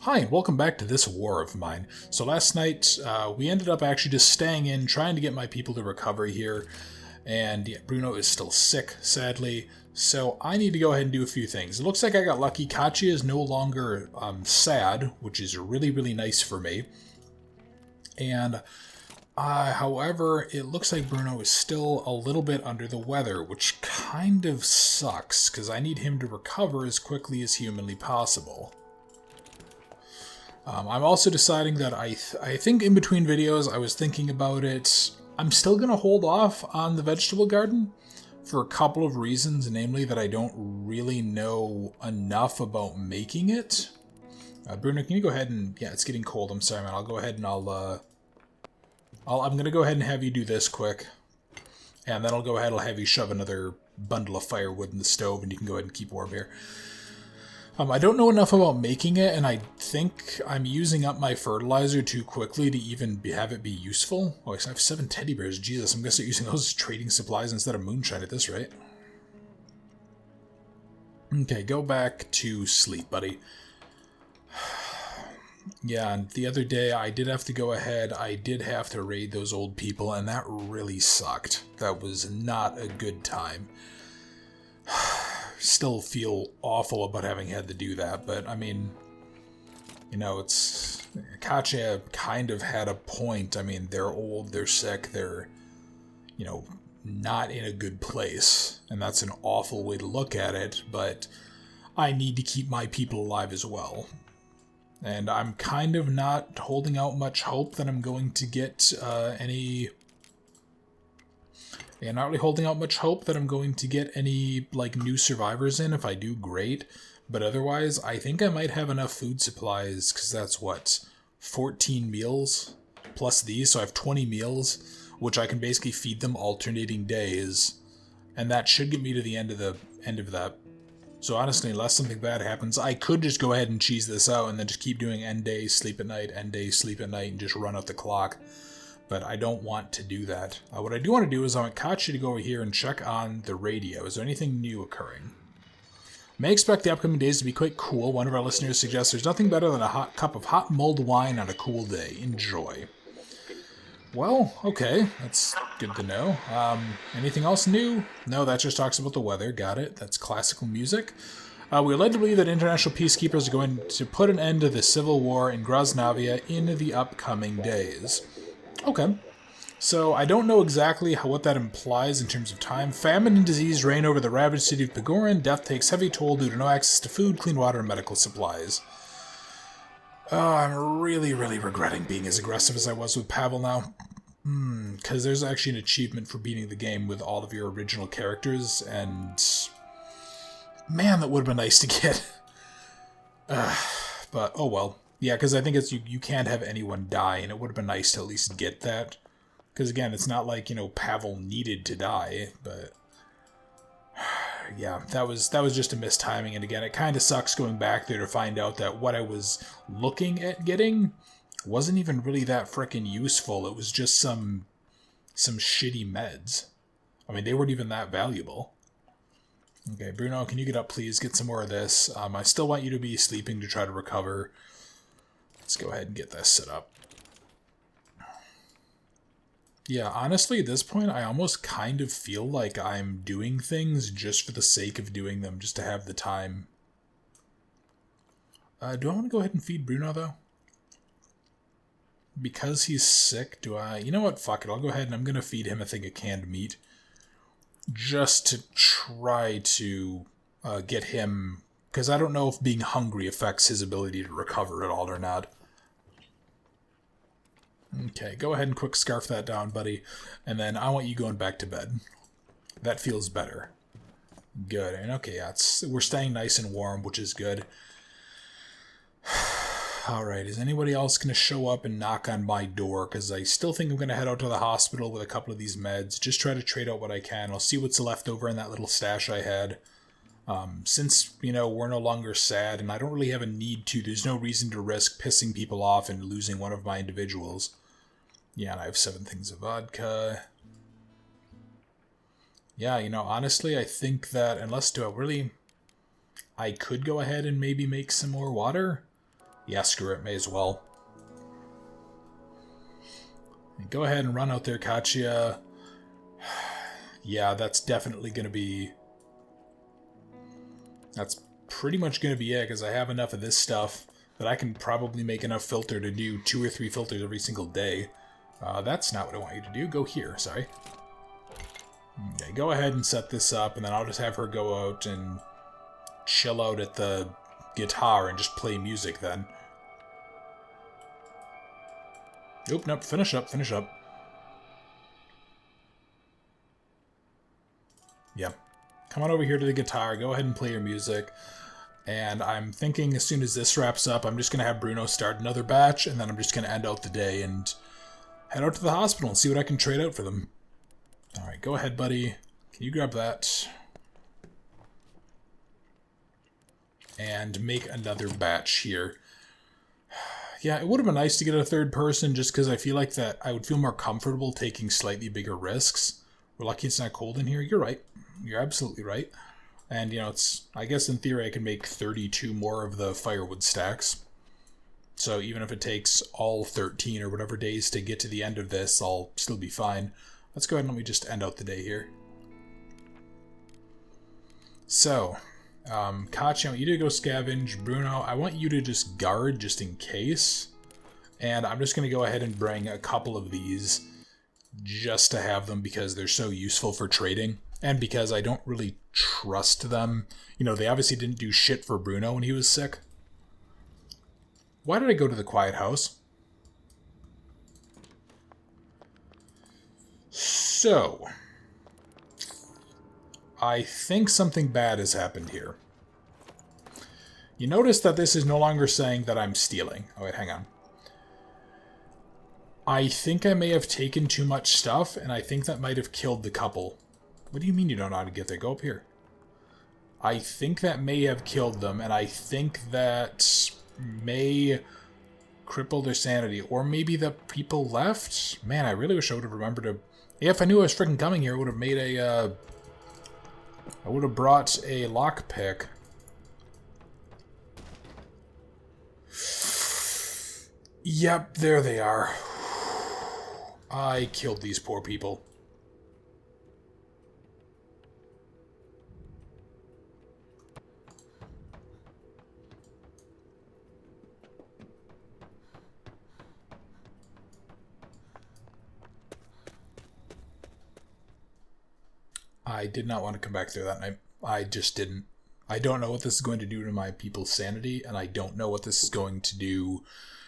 Hi, and welcome back to this war of mine. So last night, we ended up actually just staying in, trying to get my people to recover here, and yeah, Bruno is still sick, sadly, so I need to go ahead and do a few things. It looks like I got lucky. Katya is no longer sad, which is really, really nice for me, and however, it looks like Bruno is still a little bit under the weather, which kind of sucks, because I need him to recover as quickly as humanly possible. I'm also deciding that I think in between videos I was thinking about it. I'm still going to hold off on the vegetable garden for a couple of reasons, namely that I don't really know enough about making it. Bruno, can you go ahead and... Yeah, it's getting cold. I'm sorry, man. I'll go ahead and I'm going to go ahead and have you do this quick. And then I'll go ahead and I'll have you shove another bundle of firewood in the stove and you can go ahead and keep warm here. I don't know enough about making it, and I think I'm using up my fertilizer too quickly to even have it be useful. Oh, I have 7 teddy bears. Jesus, I'm going to start using those as trading supplies instead of moonshine at this rate. Okay, go back to sleep, buddy. Yeah, and the other day I did have to go ahead. I did have to raid those old people, and that really sucked. That was not a good time. Still feel awful about having had to do that, but I mean, you know, it's... Katya kind of had a point. I mean, they're old, they're sick, they're, you know, not in a good place, and that's an awful way to look at it, but I need to keep my people alive as well. And I'm kind of not holding out much hope that I'm going to get any... Yeah, not really holding out much hope that I'm going to get any, like, new survivors in. If I do, great. But otherwise, I think I might have enough food supplies, because that's, what, 14 meals plus these, so I have 20 meals, which I can basically feed them alternating days, and that should get me to the end of that. So honestly, unless something bad happens, I could just go ahead and cheese this out, and then just keep doing end days, sleep at night, end days, sleep at night, and just run out the clock. But I don't want to do that. What I do want to do is I want Katya to go over here and check on the radio. Is there anything new occurring? May expect the upcoming days to be quite cool. One of our listeners suggests there's nothing better than a hot cup of hot mulled wine on a cool day. Enjoy. Well, okay. That's good to know. Anything else new? No, that just talks about the weather. Got it. That's classical music. We're led to believe that international peacekeepers are going to put an end to the civil war in Grosnavia in the upcoming days. Okay, so I don't know exactly what that implies in terms of time. Famine and disease reign over the ravaged city of Pagoran. Death takes heavy toll due to no access to food, clean water, and medical supplies. I'm really, really regretting being as aggressive as I was with Pavel now. Because there's actually an achievement for beating the game with all of your original characters, and... Man, that would have been nice to get. But, oh well. Yeah, because I think it's you can't have anyone die, and it would have been nice to at least get that. Because again, it's not like, you know, Pavel needed to die, but... Yeah, that was just a missed timing, and again, it kind of sucks going back there to find out that what I was looking at getting wasn't even really that frickin' useful. It was just some shitty meds. I mean, they weren't even that valuable. Okay, Bruno, can you get up, please? Get some more of this. I still want you to be sleeping to try to recover. Let's go ahead and get this set up. Yeah, honestly, at this point, I almost kind of feel like I'm doing things just for the sake of doing them, just to have the time. Do I want to go ahead and feed Bruno, though? Because he's sick, do I... You know what? Fuck it. I'll go ahead and I'm going to feed him a thing of canned meat. Just to try to get him... Because I don't know if being hungry affects his ability to recover at all or not. Okay, go ahead and quick scarf that down, buddy. And then I want you going back to bed. That feels better. Good. And okay, yeah, we're staying nice and warm, which is good. Alright, is anybody else going to show up and knock on my door? Because I still think I'm going to head out to the hospital with a couple of these meds. Just try to trade out what I can. I'll see what's left over in that little stash I had. Since, you know, we're no longer sad and I don't really have a need to, there's no reason to risk pissing people off and losing one of my individuals. Yeah, and I have 7 things of vodka. Yeah, you know, honestly, I think that unless I could go ahead and maybe make some more water. Yeah, screw it, may as well. Go ahead and run out there, Katya. Yeah, that's definitely going to be... That's pretty much going to be it, because I have enough of this stuff that I can probably make enough filter to do 2 or 3 filters every single day. That's not what I want you to do. Go here, sorry. Okay, go ahead and set this up, and then I'll just have her go out and chill out at the guitar and just play music then. Oop, nope, finish up, finish up. Yep. Come on over here to the guitar, go ahead and play your music. And I'm thinking as soon as this wraps up, I'm just going to have Bruno start another batch, and then I'm just going to end out the day and head out to the hospital and see what I can trade out for them. Alright, go ahead, buddy. Can you grab that? And make another batch here. Yeah, it would have been nice to get a third person just because I feel like that I would feel more comfortable taking slightly bigger risks. We're lucky it's not cold in here. You're right. You're absolutely right. And, you know, it's... I guess in theory I can make 32 more of the firewood stacks. So even if it takes all 13 or whatever days to get to the end of this, I'll still be fine. Let's go ahead and let me just end out the day here. So, Katya, I want you to go scavenge. Bruno, I want you to just guard just in case. And I'm just going to go ahead and bring a couple of these just to have them because they're so useful for trading. And because I don't really trust them. You know, they obviously didn't do shit for Bruno when he was sick. Why did I go to the quiet house? So, I think something bad has happened here. You notice that this is no longer saying that I'm stealing. Oh wait, hang on. I think I may have taken too much stuff, and I think that might have killed the couple. What do you mean you don't know how to get there? Go up here. I think that may have killed them, and I think that may cripple their sanity. Or maybe the people left? Man, I really wish I would have remembered to... Yeah, if I knew I was freaking coming here, I would have made a, I would have brought a lockpick. Yep, there they are. I killed these poor people. I did not want to come back there that night. I just didn't. I don't know what this is going to do to my people's sanity, and I don't know what this is going to do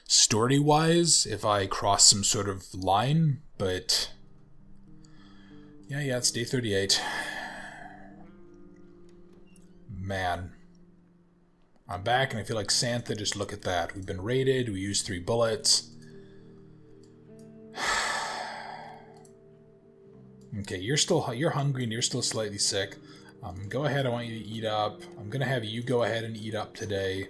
story-wise if I cross some sort of line, but... Yeah, it's day 38. Man. I'm back, and I feel like Santa, just look at that. We've been raided, we used 3 bullets. Okay, you're hungry and you're still slightly sick. Go ahead, I want you to eat up. I'm gonna have you go ahead and eat up today.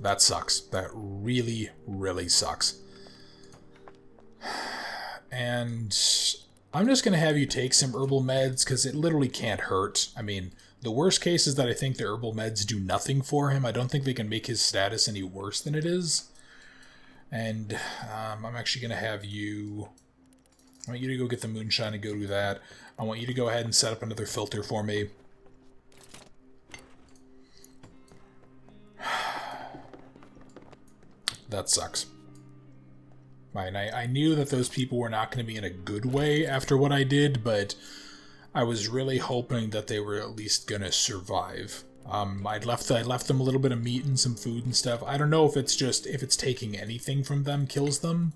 That sucks. That really, really sucks. And I'm just gonna have you take some herbal meds, because it literally can't hurt. I mean, the worst case is that I think the herbal meds do nothing for him. I don't think they can make his status any worse than it is. And I'm actually going to have you... I want you to go get the moonshine and go do that. I want you to go ahead and set up another filter for me. That sucks. I knew that those people were not going to be in a good way after what I did, but I was really hoping that they were at least going to survive. I left them a little bit of meat and some food and stuff. I don't know if it's taking anything from them kills them,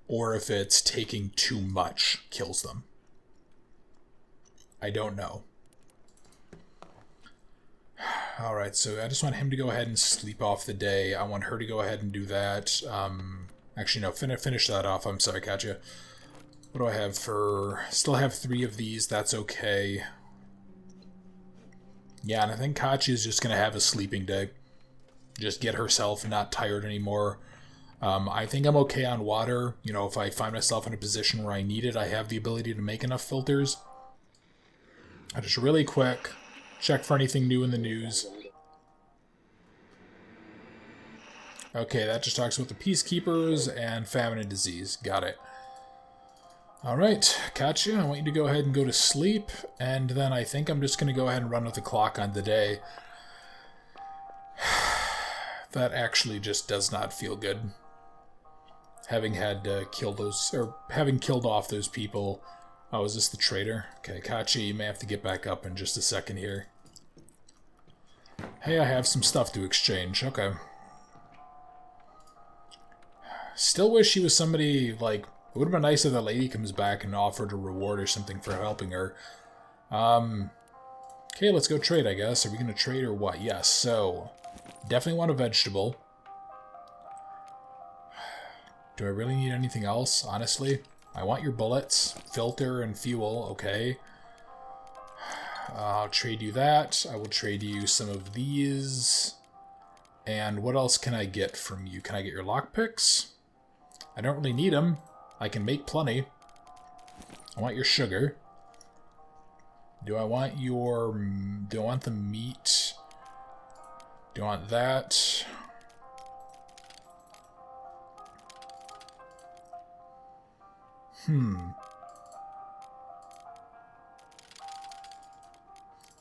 or if it's taking too much kills them. I don't know. Alright, so I just want him to go ahead and sleep off the day. I want her to go ahead and do that. Actually, no, finish that off. I'm sorry, Katya. What do I have for... Still have 3 of these. That's okay. Yeah, and I think Katya is just going to have a sleeping day. Just get herself not tired anymore. I think I'm okay on water. You know, if I find myself in a position where I need it, I have the ability to make enough filters. I just really quick check for anything new in the news. Okay, that just talks about the peacekeepers and famine and disease. Got it. Alright, Katya, I want you to go ahead and go to sleep, and then I think I'm just going to go ahead and run with the clock on the day. That actually just does not feel good. Having had to kill those, or having killed off those people. Oh, is this the traitor? Okay, Katya, you may have to get back up in just a second here. Hey, I have some stuff to exchange. Okay. Still wish she was somebody, like, it would have been nice if that lady comes back and offered a reward or something for helping her. Okay, let's go trade, I guess. Are we going to trade or what? Yes, so, definitely want a vegetable. Do I really need anything else, honestly? I want your bullets, filter, and fuel, okay. I'll trade you that. I will trade you some of these. And what else can I get from you? Can I get your lockpicks? I don't really need them. I can make plenty. I want your sugar. Do I want your... Do I want the meat? Do I want that?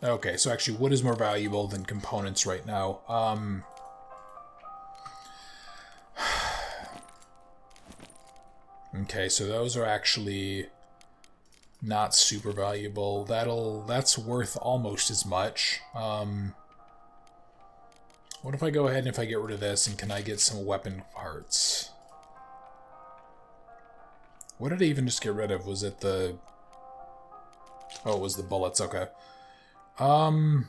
Okay, so actually wood is more valuable than components right now. Okay, so those are actually not super valuable. That's worth almost as much. What if I go ahead and if I get rid of this, and can I get some weapon parts? What did I even just get rid of? Was it the... Oh, it was the bullets, okay. Well,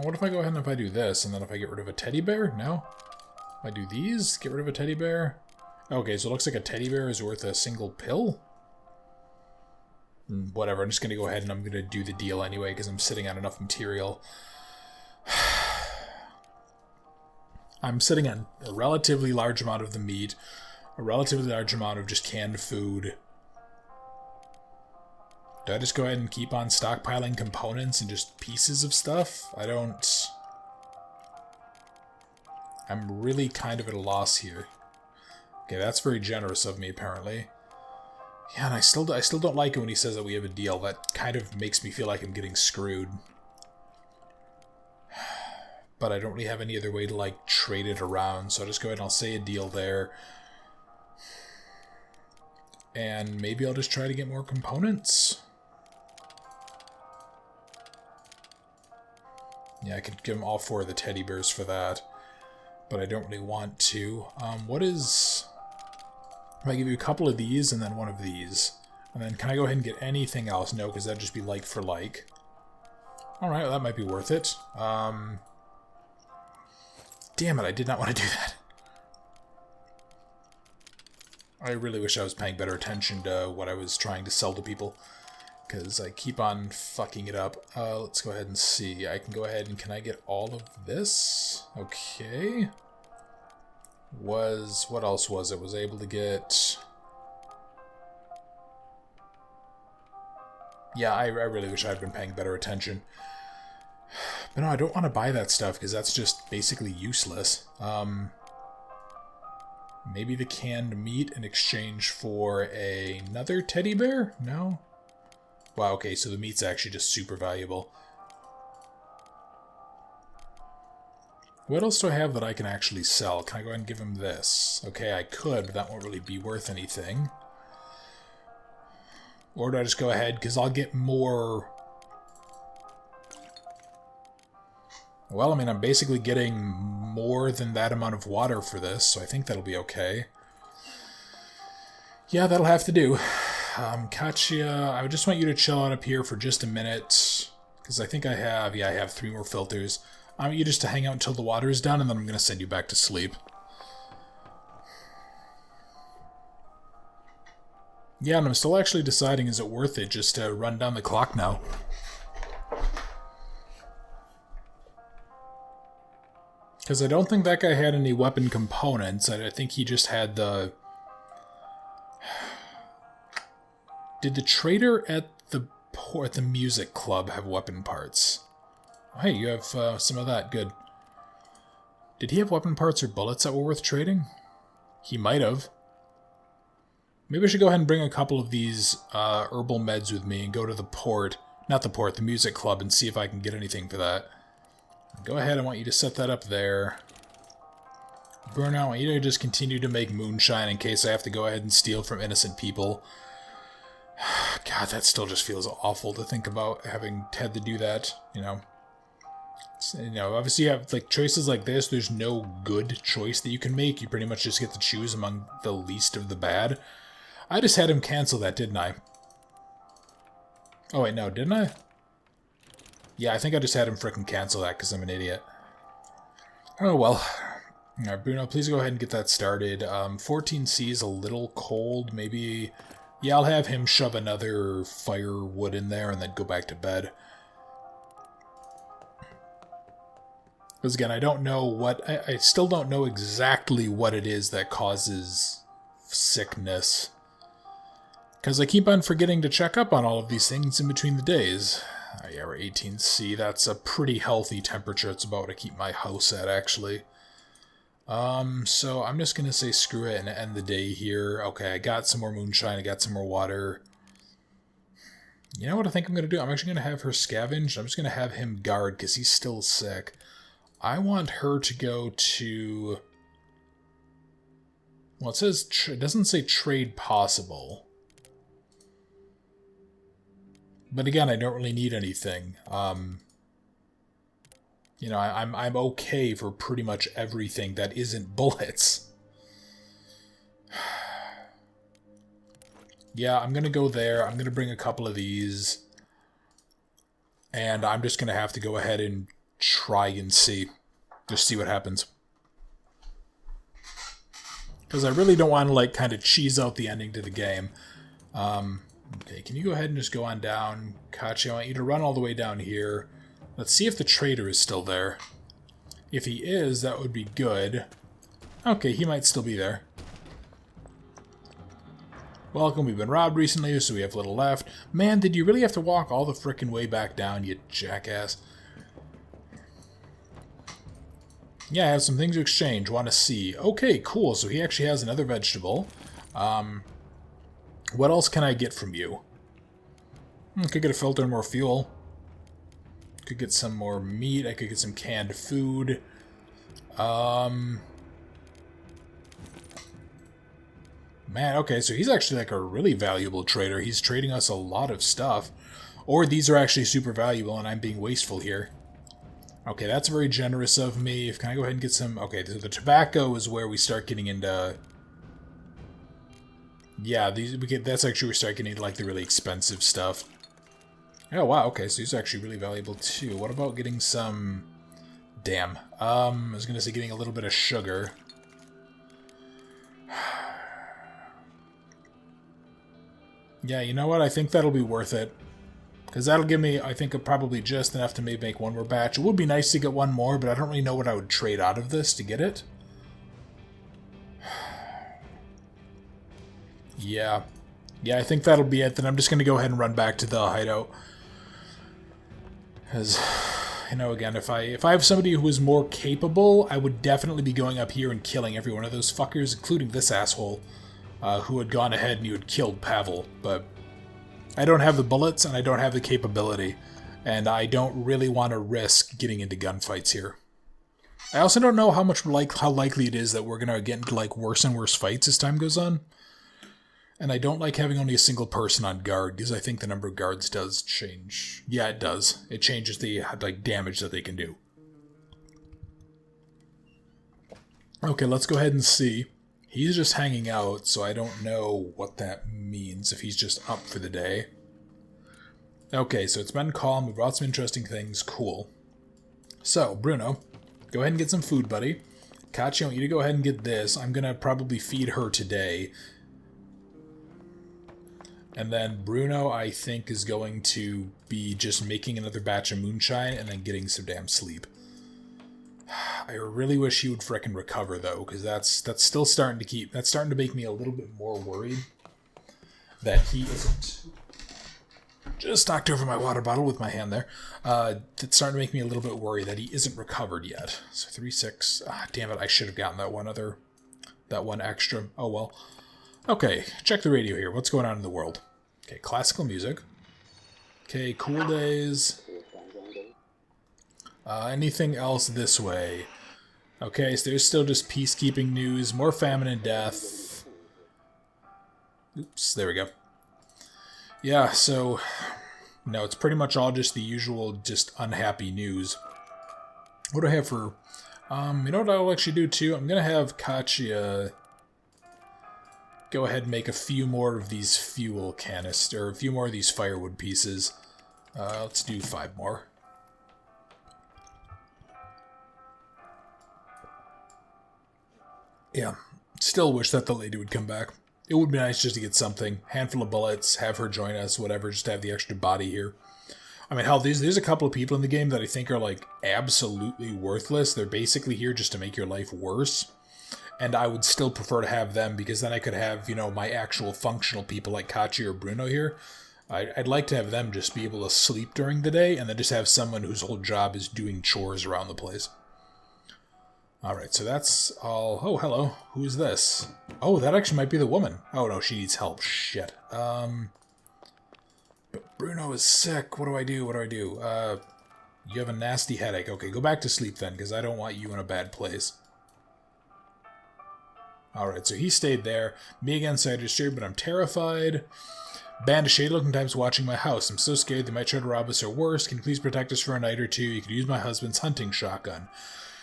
what if I go ahead and if I do this, and then if I get rid of a teddy bear? No? If I do these, get rid of a teddy bear? Okay, so it looks like a teddy bear is worth a single pill? Whatever, I'm just going to go ahead and I'm going to do the deal anyway, because I'm sitting on enough material. I'm sitting on a relatively large amount of the meat, a relatively large amount of just canned food. Do I just go ahead and keep on stockpiling components and just pieces of stuff? I don't... I'm really kind of at a loss here. Okay, that's very generous of me, apparently. Yeah, and I still don't like it when he says that we have a deal. That kind of makes me feel like I'm getting screwed. But I don't really have any other way to, like, trade it around, so I'll just go ahead and I'll say a deal there. And maybe I'll just try to get more components. Yeah, I could give him all 4 of the teddy bears for that. But I don't really want to. What is... If I give you a couple of these and then one of these. And then can I go ahead and get anything else? No, because that'd just be like for like. Alright, well, that might be worth it. Damn it, I did not want to do that. I really wish I was paying better attention to what I was trying to sell to people. Because I keep on fucking it up. Let's go ahead and see. I can go ahead and can I get all of this? Okay. What else was it? Was able to get... Yeah, I really wish I'd been paying better attention. But no, I don't want to buy that stuff because that's just basically useless. Maybe the canned meat in exchange for another teddy bear? No? Wow, okay, so the meat's actually just super valuable. What else do I have that I can actually sell? Can I go ahead and give him this? Okay, I could, but that won't really be worth anything. Or do I just go ahead, because I'll get more... Well, I mean, I'm basically getting more than that amount of water for this, so I think that'll be okay. Yeah, that'll have to do. Katya, I just want you to chill out up here for just a minute, because I think I have 3 more filters. I want you just to hang out until the water is done, and then I'm going to send you back to sleep. Yeah, and I'm still actually deciding, is it worth it just to run down the clock now? Because I don't think that guy had any weapon components. I think he just had the... Did the trader at the music club have weapon parts? Oh, hey, you have some of that. Good. Did he have weapon parts or bullets that were worth trading? He might have. Maybe I should go ahead and bring a couple of these herbal meds with me and go to the port. Not the port, the music club, and see if I can get anything for that. Go ahead, I want you to set that up there. Bruno, I want you to just continue to make moonshine in case I have to go ahead and steal from innocent people. God, that still just feels awful to think about having had to do that, you know. You know, obviously you have like choices like this, there's no good choice that you can make. You pretty much just get to choose among the least of the bad. I just had him cancel that, didn't I? Oh wait, no, didn't I? Yeah, I think I just had him frickin' cancel that because I'm an idiot. Oh well. Alright, Bruno, please go ahead and get that started. 14C is a little cold. Maybe... Yeah, I'll have him shove another firewood in there and then go back to bed. Because again, I don't know what... I still don't know exactly what it is that causes sickness. Because I keep on forgetting to check up on all of these things in between the days. Oh, yeah, we're 18C. That's a pretty healthy temperature. It's about what I keep my house at, actually. So I'm just going to say screw it and end the day here. Okay, I got some more moonshine. I got some more water. You know what I think I'm going to do? I'm actually going to have her scavenge. I'm just going to have him guard because he's still sick. I want her to go to... Well, it says... It doesn't say trade possible. But again, I don't really need anything. You know, I'm okay for pretty much everything that isn't bullets. Yeah, I'm going to go there. I'm going to bring a couple of these. And I'm just going to have to go ahead and try and see. Just see what happens. Because I really don't want to, like, kind of cheese out the ending to the game. Okay, can you go ahead and just go on down? Kachi, I want you to run all the way down here. Let's see if the trader is still there. If he is, that would be good. Okay, he might still be there. Welcome, we've been robbed recently, so we have little left. Man, did you really have to walk all the frickin' way back down, you jackass? Yeah, I have some things to exchange. Want to see. Okay, cool, so he actually has another vegetable. What else can I get from you? Could get a filter and more fuel. Could get some more meat. I could get some canned food. Man, okay, so he's actually like a really valuable trader. He's trading us a lot of stuff. Or these are actually super valuable and I'm being wasteful here. Okay, that's very generous of me. Can I go ahead and get some... Okay, so the tobacco is where we start getting into... Yeah, that's actually where we start getting into like the really expensive stuff. Oh, wow, okay, so he's actually really valuable, too. What about getting some... Damn. I was going to say getting a little bit of sugar. Yeah, you know what? I think that'll be worth it. Because that'll give me, I think, probably just enough to maybe make one more batch. It would be nice to get one more, but I don't really know what I would trade out of this to get it. Yeah. Yeah, I think that'll be it. Then I'm just going to go ahead and run back to the hideout. Because, you know, again, if I have somebody who is more capable, I would definitely be going up here and killing every one of those fuckers, including this asshole, who had gone ahead and you had killed Pavel. But I don't have the bullets, and I don't have the capability, and I don't really want to risk getting into gunfights here. I also don't know how likely it is that we're gonna get into like worse and worse fights as time goes on. And I don't like having only a single person on guard, because I think the number of guards does change. Yeah, it does. It changes the like damage that they can do. Okay, let's go ahead and see. He's just hanging out, so I don't know what that means, if he's just up for the day. Okay, so it's been calm. We brought some interesting things. Cool. So, Bruno, go ahead and get some food, buddy. Kachi, I want you to go ahead and get this. I'm going to probably feed her today. And then Bruno, I think, is going to be just making another batch of moonshine and then getting some damn sleep. I really wish he would frickin' recover, though, because that's still starting to that's starting to make me a little bit more worried that he isn't. Just knocked over my water bottle with my hand there. It's starting to make me a little bit worried that he isn't recovered yet. So 3, 6. Ah, damn it! I should have gotten that one extra. Oh well. Okay, check the radio here. What's going on in the world? Okay, classical music. Okay, cool days. Anything else this way? Okay, so there's still just peacekeeping news. More famine and death. Oops, there we go. Yeah, so... No, it's pretty much all just the usual, just unhappy news. What do I have for... you know what I'll actually do, too? I'm going to have Katya go ahead and make a few more of these fuel canister, a few more of these firewood pieces. Let's do 5 more. Yeah, still wish that the lady would come back. It would be nice just to get something. Handful of bullets, have her join us, whatever, just to have the extra body here. I mean, hell, there's a couple of people in the game that I think are, like, absolutely worthless. They're basically here just to make your life worse. And I would still prefer to have them, because then I could have, you know, my actual functional people like Katya or Bruno here. I'd like to have them just be able to sleep during the day, and then just have someone whose whole job is doing chores around the place. Alright, so that's all... Oh, hello. Who's this? Oh, that actually might be the woman. Oh, no, she needs help. Shit. But Bruno is sick. What do I do? What do I do? You have a nasty headache. Okay, go back to sleep then, because I don't want you in a bad place. Alright, so he stayed there. Me against Cider Street, but I'm terrified. Band of shady-looking types watching my house. I'm so scared they might try to rob us or worse. Can you please protect us for a night or two? You could use my husband's hunting shotgun.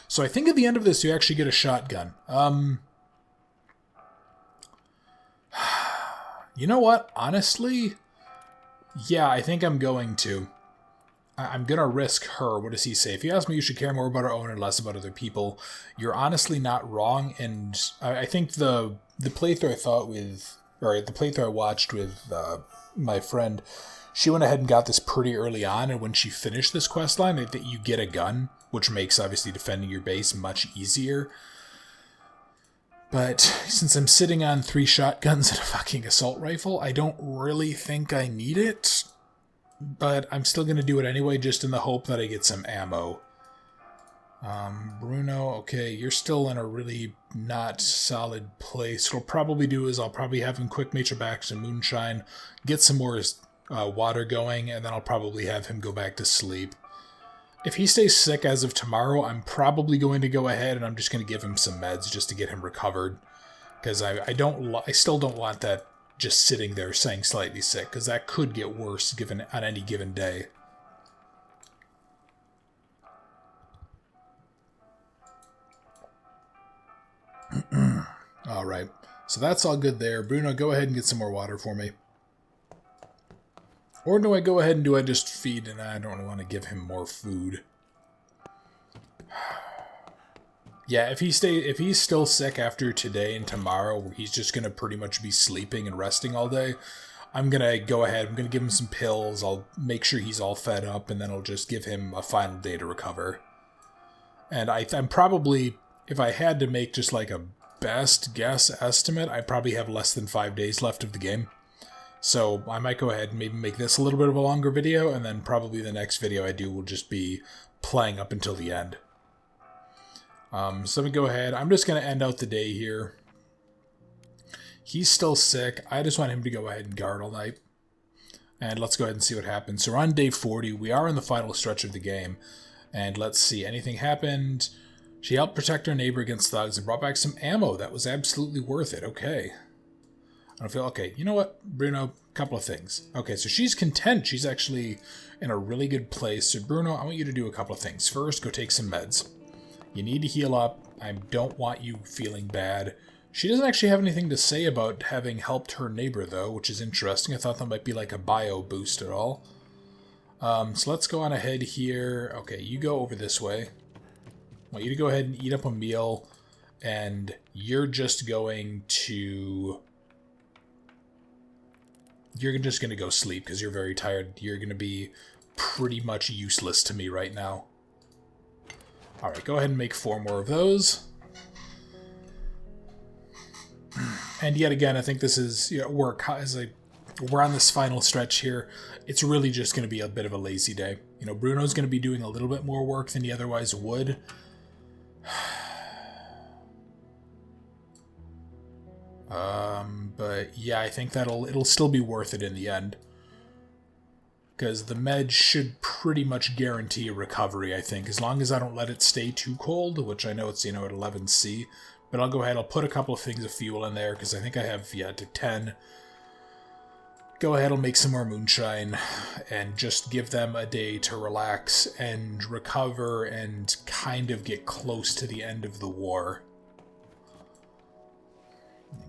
So I think at the end of this, you actually get a shotgun. You know what? Honestly, yeah, I think I'm going to. I'm going to risk her. What does he say? If you ask me, you should care more about our own and less about other people. You're honestly not wrong. And I think the playthrough I thought with, or the playthrough I watched with my friend, she went ahead and got this pretty early on. And when she finished this quest line, that you get a gun, which makes, obviously, defending your base much easier. But since I'm sitting on 3 shotguns and a fucking assault rifle, I don't really think I need it. But I'm still going to do it anyway, just in the hope that I get some ammo. Bruno, okay, you're still in a really not solid place. What I'll probably do is I'll probably have him quick make back some moonshine, get some more water going, and then I'll probably have him go back to sleep. If he stays sick as of tomorrow, I'm probably going to go ahead and I'm just going to give him some meds just to get him recovered. Because I still don't want that just sitting there saying slightly sick, because that could get worse given on any given day. Alright, so that's all good there. Bruno, go ahead and get some more water for me. Or do I go ahead and do I just feed and I don't want to give him more food? Yeah, if he's still sick after today and tomorrow, where he's just going to pretty much be sleeping and resting all day, I'm going to go ahead, I'm going to give him some pills, I'll make sure he's all fed up, and then I'll just give him a final day to recover. And I'm probably, if I had to make just like a best guess estimate, I probably have less than 5 days left of the game. So I might go ahead and maybe make this a little bit of a longer video, and then probably the next video I do will just be playing up until the end. So let me go ahead. I'm just going to end out the day here. He's still sick. I just want him to go ahead and guard all night. And let's go ahead and see what happens. So we're on day 40. We are in the final stretch of the game. And let's see. Anything happened? She helped protect her neighbor against thugs and brought back some ammo. That was absolutely worth it. Okay. I feel okay. You know what, Bruno? A couple of things. Okay, so she's content. She's actually in a really good place. So Bruno, I want you to do a couple of things. First, go take some meds. You need to heal up. I don't want you feeling bad. She doesn't actually have anything to say about having helped her neighbor, though, which is interesting. I thought that might be like a bio boost at all. So let's go on ahead here. Okay, you go over this way. I want you to go ahead and eat up a meal, and you're just going to... You're just going to go sleep because you're very tired. You're going to be pretty much useless to me right now. Alright, go ahead and make 4 more of those. And yet again, I think this is, you know, work as we're on this final stretch here. It's really just going to be a bit of a lazy day. You know, Bruno's going to be doing a little bit more work than he otherwise would. But yeah, I think it'll still be worth it in the end. Because the med should pretty much guarantee a recovery, I think, as long as I don't let it stay too cold, which I know it's, you know, at 11C. But I'll go ahead, I'll put a couple of things of fuel in there, because I think I have, yeah, to 10. Go ahead, I'll make some more moonshine, and just give them a day to relax and recover and kind of get close to the end of the war.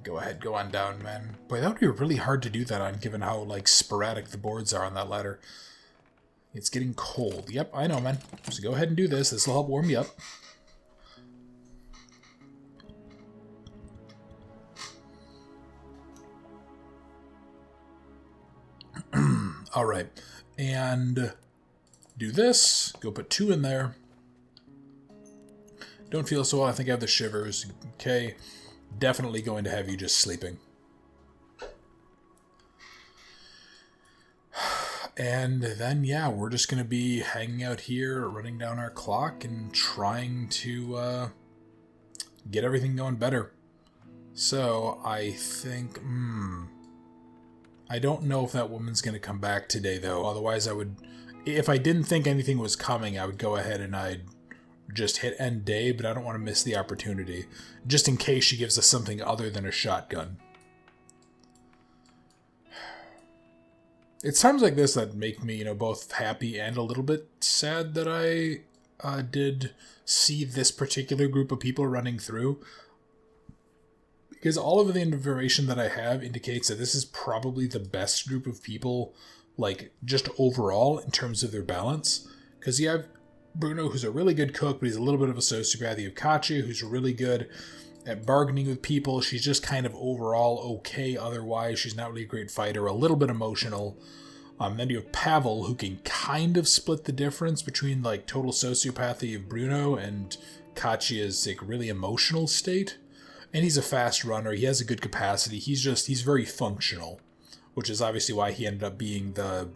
Go ahead, go on down, man. Boy, that would be really hard to do that on, given how, like, sporadic the boards are on that ladder. It's getting cold. Yep, I know, man. So go ahead and do this. This will help warm you up. Alright. And do this. Go put 2 in there. Don't feel so well. I think I have the shivers. Okay. Definitely going to have you just sleeping. And then, yeah, we're just going to be hanging out here, running down our clock, and trying to get everything going better. So, I think, I don't know if that woman's going to come back today, though. Otherwise, I would, if I didn't think anything was coming, I would go ahead and I'd just hit end day, but I don't want to miss the opportunity, just in case she gives us something other than a shotgun. It's times like this that make me, you know, both happy and a little bit sad that I did see this particular group of people running through, because all of the information that I have indicates that this is probably the best group of people, like, just overall in terms of their balance, because you have Bruno, who's a really good cook, but he's a little bit of a sociopath. You have Katya, who's really good at bargaining with people. She's just kind of overall okay otherwise. She's not really a great fighter, a little bit emotional. Then you have Pavel, who can kind of split the difference between, like, total sociopathy of Bruno and Katya's, like, really emotional state. And he's a fast runner. He has a good capacity. He's very functional, which is obviously why he ended up being the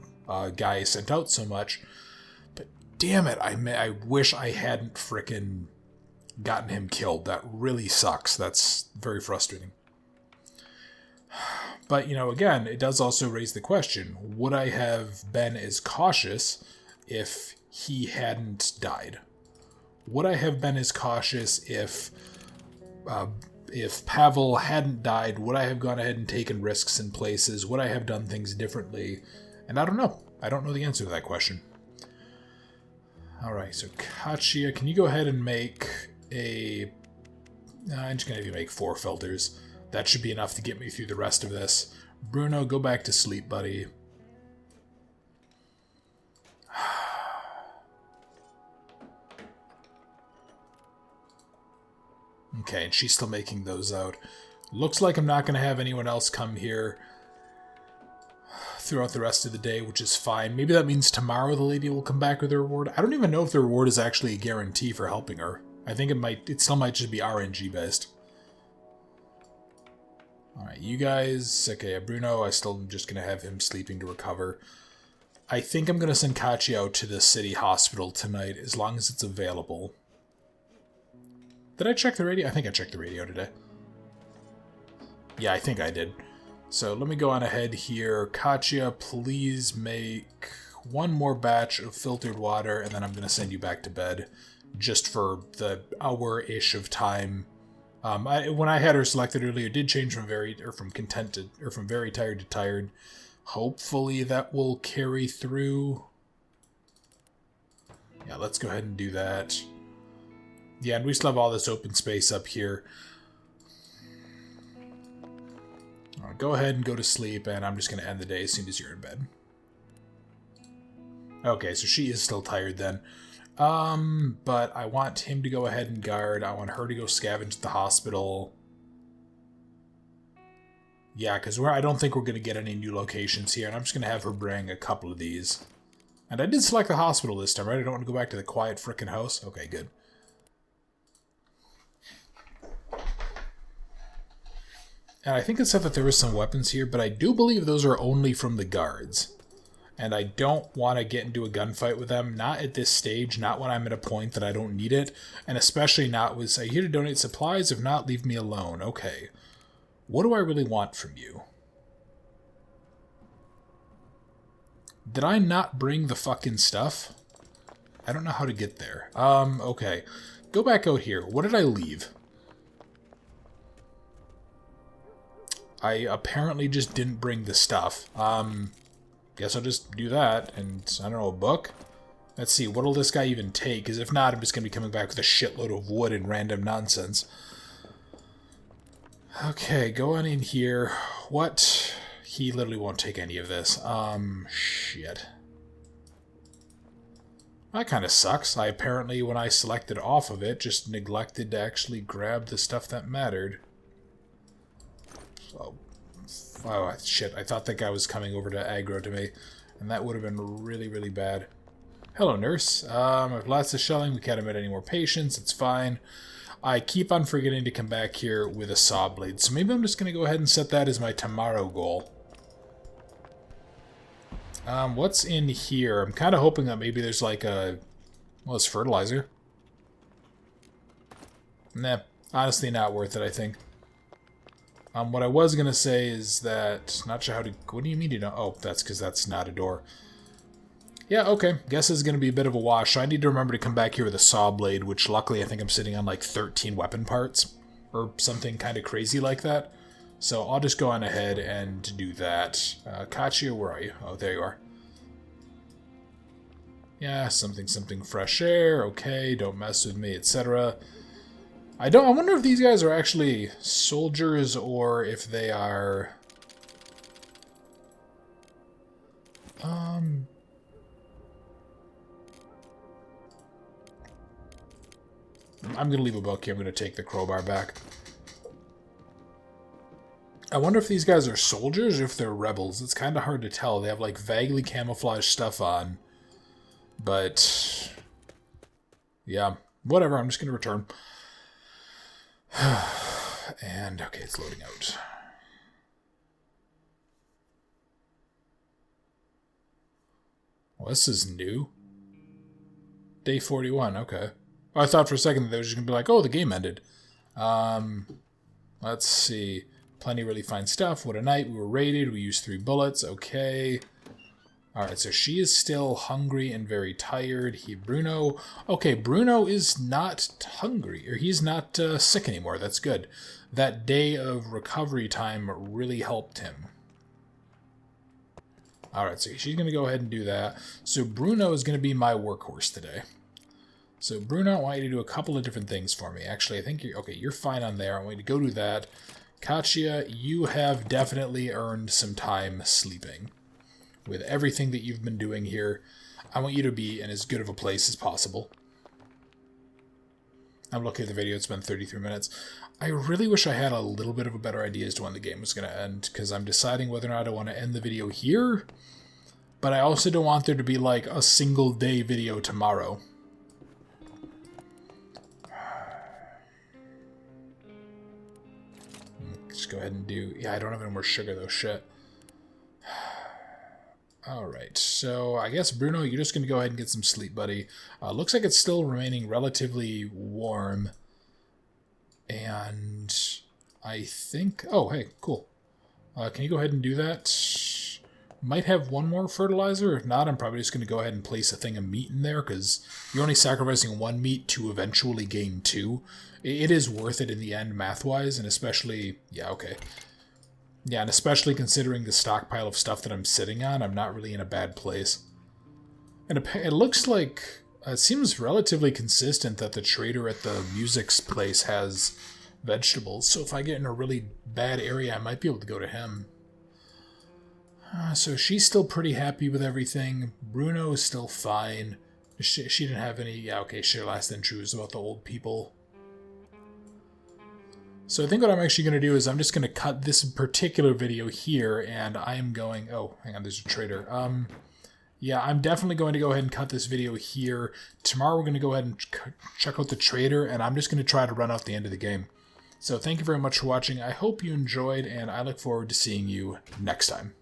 guy sent out so much. Damn it, I wish I hadn't frickin' gotten him killed. That really sucks. That's very frustrating. But, you know, again, it does also raise the question, would I have been as cautious if he hadn't died? Would I have been as cautious if Pavel hadn't died? Would I have gone ahead and taken risks in places? Would I have done things differently? And I don't know. I don't know the answer to that question. Alright, so Katya, can you go ahead and make a... I'm just going to have you make 4 filters. That should be enough to get me through the rest of this. Bruno, go back to sleep, buddy. Okay, and she's still making those out. Looks like I'm not going to have anyone else come here throughout the rest of the day, which is fine. Maybe that means tomorrow the lady will come back with a reward. I don't even know if the reward is actually a guarantee for helping her. I think it still might just be RNG based. Alright, you guys, okay, Bruno, I still am just going to have him sleeping to recover. I think I'm going to send Katya out to the city hospital tonight, as long as it's available. Did I check the radio? I think I checked the radio today. Yeah, I think I did. So let me go on ahead here. Katya, please make 1 more batch of filtered water, and then I'm going to send you back to bed, just for the hour-ish of time. When I had her selected earlier, it did change from very tired to tired. Hopefully that will carry through. Yeah, let's go ahead and do that. Yeah, and we still have all this open space up here. Alright, go ahead and go to sleep, and I'm just going to end the day as soon as you're in bed. Okay, so she is still tired then. But I want him to go ahead and guard. I want her to go scavenge the hospital. Yeah, because I don't think we're going to get any new locations here, and I'm just going to have her bring a couple of these. And I did select the hospital this time, right? I don't want to go back to the quiet frickin' house. Okay, good. And I think it said that there was some weapons here, but I do believe those are only from the guards. And I don't want to get into a gunfight with them, not at this stage, not when I'm at a point that I don't need it, and especially not with, say, here to donate supplies, if not, leave me alone. Okay. What do I really want from you? Did I not bring the fucking stuff? I don't know how to get there. Okay. Go back out here. What did I leave? I apparently just didn't bring the stuff. Guess I'll just do that, and, I don't know, a book? Let's see, what'll this guy even take? Because if not, I'm just going to be coming back with a shitload of wood and random nonsense. Okay, go on in here. What? He literally won't take any of this. Shit. That kind of sucks. I apparently, when I selected off of it, just neglected to actually grab the stuff that mattered. Oh, shit. I thought that guy was coming over to aggro to me, and that would have been really, really bad. Hello, nurse. I have lots of shelling. We can't admit any more patients. It's fine. I keep on forgetting to come back here with a saw blade, so maybe I'm just going to go ahead and set that as my tomorrow goal. What's in here? I'm kind of hoping that maybe there's like a... Well, it's fertilizer. Nah, honestly not worth it, I think. What I was going to say is that... Not sure how to... What do you mean you don't... Oh, that's because that's not a door. Yeah, okay. Guess it's going to be a bit of a wash. So I need to remember to come back here with a saw blade, which luckily I think I'm sitting on like 13 weapon parts. Or something kind of crazy like that. So I'll just go on ahead and do that. Katya, where are you? Oh, there you are. Yeah, something fresh air. Okay, don't mess with me, etc. I wonder if these guys are actually soldiers or if they are... I'm going to leave a book here. I'm going to take the crowbar back. I wonder if these guys are soldiers or if they're rebels. It's kind of hard to tell. They have like vaguely camouflaged stuff on. But... yeah, whatever. I'm just going to return. And, okay, it's loading out. Well, this is new. Day 41, okay. Oh, I thought for a second that they were just going to be like, oh, the game ended. Let's see. Plenty of really fine stuff. What a night. We were raided. We used 3 bullets. Okay. Alright, so she is still hungry and very tired. Bruno... Okay, Bruno is not hungry. Or he's not sick anymore. That's good. That day of recovery time really helped him. Alright, so she's going to go ahead and do that. So Bruno is going to be my workhorse today. So Bruno, I want you to do a couple of different things for me. Actually, I think you're... Okay, you're fine on there. I want you to go do that. Katya, you have definitely earned some time sleeping. With everything that you've been doing here, I want you to be in as good of a place as possible. I'm looking at the video, it's been 33 minutes. I really wish I had a little bit of a better idea as to when the game was going to end, because I'm deciding whether or not I want to end the video here, but I also don't want there to be like a single day video tomorrow. Just go ahead and do... Yeah, I don't have any more sugar though, shit. Alright, so I guess, Bruno, you're just going to go ahead and get some sleep, buddy. Looks like it's still remaining relatively warm. And I think... Oh, hey, cool. Can you go ahead and do that? Might have one more fertilizer. If not, I'm probably just going to go ahead and place a thing of meat in there, because you're only sacrificing 1 meat to eventually gain 2. It is worth it in the end, math-wise, and especially... Yeah, okay. Yeah, and especially considering the stockpile of stuff that I'm sitting on, I'm not really in a bad place. And it looks like... It seems relatively consistent that the trader at the music's place has vegetables, so if I get in a really bad area, I might be able to go to him. So she's still pretty happy with everything. Bruno is still fine. She didn't have any... Yeah, okay, her last entry was about the old people. So I think what I'm actually going to do is I'm just going to cut this particular video here, and I am going... Oh, hang on, there's a trader. Yeah, I'm definitely going to go ahead and cut this video here. Tomorrow we're going to go ahead and check out the trader, and I'm just going to try to run out the end of the game. So thank you very much for watching. I hope you enjoyed, and I look forward to seeing you next time.